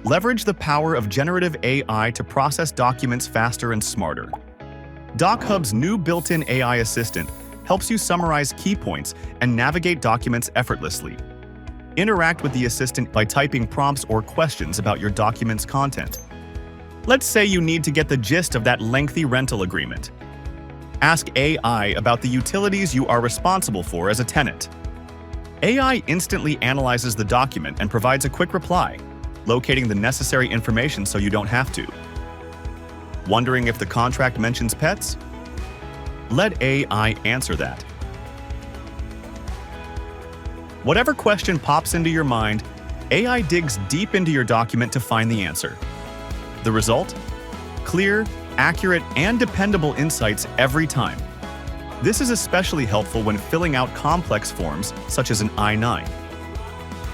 Leverage the power of generative AI to process documents faster and smarter. DocHub's new built-in AI assistant helps you summarize key points and navigate documents effortlessly. Interact with the assistant by typing prompts or questions about your document's content. Let's say you need to get the gist of that lengthy rental agreement. Ask AI about the utilities you are responsible for as a tenant. AI instantly analyzes the document and provides a quick reply, locating the necessary information so you don't have to. Wondering if the contract mentions pets? Let AI answer that. Whatever question pops into your mind, AI digs deep into your document to find the answer. The result? Clear, accurate, and dependable insights every time. This is especially helpful when filling out complex forms, such as an I-9.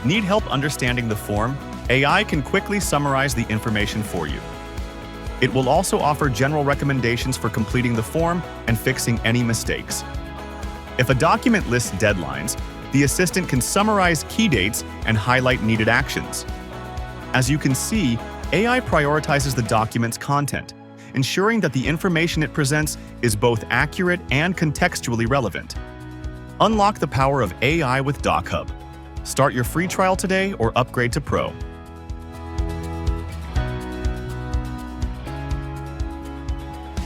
Need help understanding the form? AI can quickly summarize the information for you. It will also offer general recommendations for completing the form and fixing any mistakes. If a document lists deadlines, the assistant can summarize key dates and highlight needed actions. As you can see, AI prioritizes the document's content, ensuring that the information it presents is both accurate and contextually relevant. Unlock the power of AI with DocHub. Start your free trial today or upgrade to Pro.